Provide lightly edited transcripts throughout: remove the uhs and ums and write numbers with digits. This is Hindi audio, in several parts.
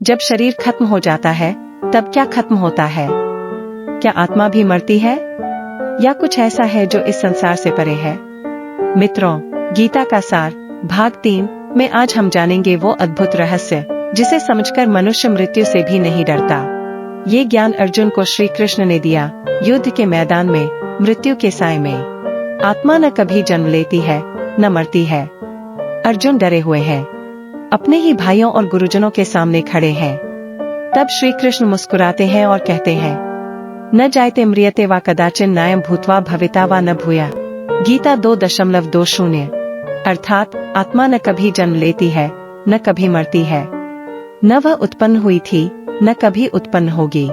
जब शरीर खत्म हो जाता है तब क्या खत्म होता है? क्या आत्मा भी मरती है या कुछ ऐसा है जो इस संसार से परे है? मित्रों, गीता का सार भाग 3 में आज हम जानेंगे वो अद्भुत रहस्य जिसे समझकर मनुष्य मृत्यु से भी नहीं डरता। ये ज्ञान अर्जुन को श्री कृष्ण ने दिया युद्ध के मैदान में, मृत्यु के साए में। आत्मा न कभी जन्म लेती है न मरती है। अर्जुन डरे हुए हैं, अपने ही भाइयों और गुरुजनों के सामने खड़े हैं। तब श्री कृष्ण मुस्कुराते हैं और कहते हैं, न जायते म्रियते वा कदाचिन नायम भूत्वा भविता वा न भूया। गीता 2.20 अर्थात आत्मा न कभी जन्म लेती है न कभी मरती है, न वह उत्पन्न हुई थी न कभी उत्पन्न होगी।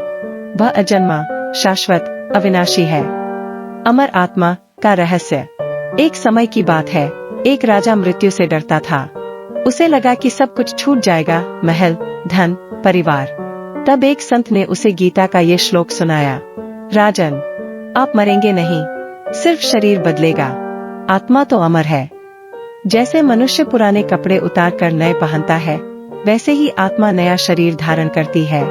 वह अजन्मा, शाश्वत, अविनाशी है। अमर आत्मा का रहस्य। एक समय की बात है, एक राजा मृत्यु से डरता था। उसे लगा कि सब कुछ छूट जाएगा, महल, धन, परिवार। तब एक संत ने उसे गीता का ये श्लोक सुनाया, राजन, आप मरेंगे नहीं, सिर्फ शरीर बदलेगा, आत्मा तो अमर है। जैसे मनुष्य पुराने कपड़े उतार कर नए पहनता है, वैसे ही आत्मा नया शरीर धारण करती है।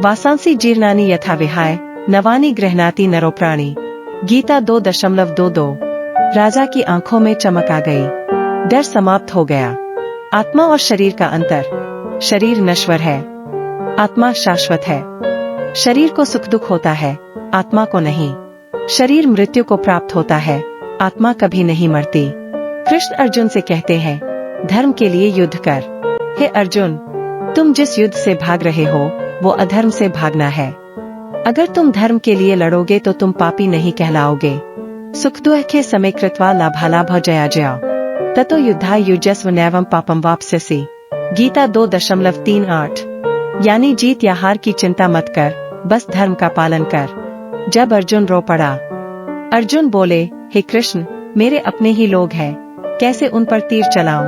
वासांसी जीर्णानि यथा विहाय नवानि गृह्णाति नरो प्राणी। गीता 2.22। राजा की आंखों में चमक आ गई, डर समाप्त हो गया। आत्मा और शरीर का अंतर। शरीर नश्वर है, आत्मा शाश्वत है। शरीर को सुख दुख होता है, आत्मा को नहीं। शरीर मृत्यु को प्राप्त होता है, आत्मा कभी नहीं मरती। कृष्ण अर्जुन से कहते हैं, धर्म के लिए युद्ध कर। हे अर्जुन, तुम जिस युद्ध से भाग रहे हो वो अधर्म से भागना है। अगर तुम धर्म के लिए लड़ोगे तो तुम पापी नहीं कहलाओगे। सुख दुखे समय कृत्वा लाभालाभ जया जया ततो युद्धा युजस्व नैवम पापम वाप्स्यसि। गीता 2.38। यानी जीत या हार की चिंता मत कर, बस धर्म का पालन कर। जब अर्जुन रो पड़ा, अर्जुन बोले, हे कृष्ण, मेरे अपने ही लोग हैं, कैसे उन पर तीर चलाऊं?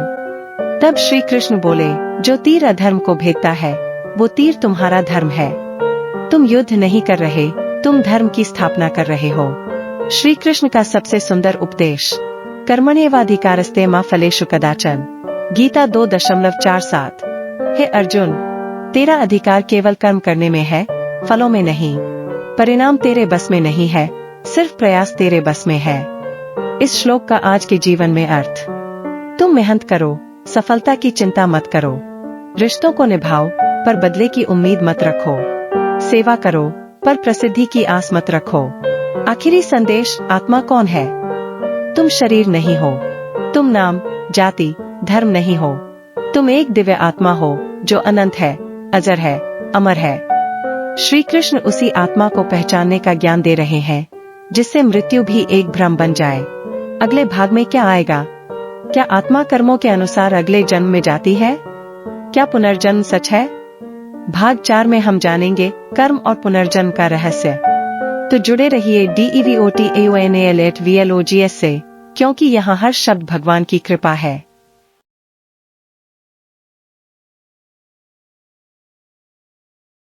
तब श्री कृष्ण बोले, जो तीर अधर्म को भेदता है वो तीर तुम्हारा धर्म है। तुम युद्ध नहीं कर रहे, तुम धर्म की स्थापना कर रहे हो। श्री कृष्ण का सबसे सुंदर उपदेश, कर्मण्येवाधिकारस्ते मा फलेषु कदाचन। गीता 2.47। हे अर्जुन, तेरा अधिकार केवल कर्म करने में है, फलों में नहीं। परिणाम तेरे बस में नहीं है, सिर्फ प्रयास तेरे बस में है। इस श्लोक का आज के जीवन में अर्थ, तुम मेहनत करो, सफलता की चिंता मत करो। रिश्तों को निभाओ पर बदले की उम्मीद मत रखो। सेवा करो पर प्रसिद्धि की आस मत रखो। आखिरी संदेश, आत्मा कौन है? तुम शरीर नहीं हो, तुम नाम, जाति, धर्म नहीं हो। तुम एक दिव्य आत्मा हो जो अनंत है, अजर है, अमर है। श्री कृष्ण उसी आत्मा को पहचानने का ज्ञान दे रहे हैं जिससे मृत्यु भी एक भ्रम बन जाए। अगले भाग में क्या आएगा? क्या आत्मा कर्मों के अनुसार अगले जन्म में जाती है? क्या पुनर्जन्म सच है? भाग 4 में हम जानेंगे कर्म और पुनर्जन्म का रहस्य। तो जुड़े रहिए DEVOTAONAL@VLOGS से, क्योंकि यहाँ हर शब्द भगवान की कृपा है।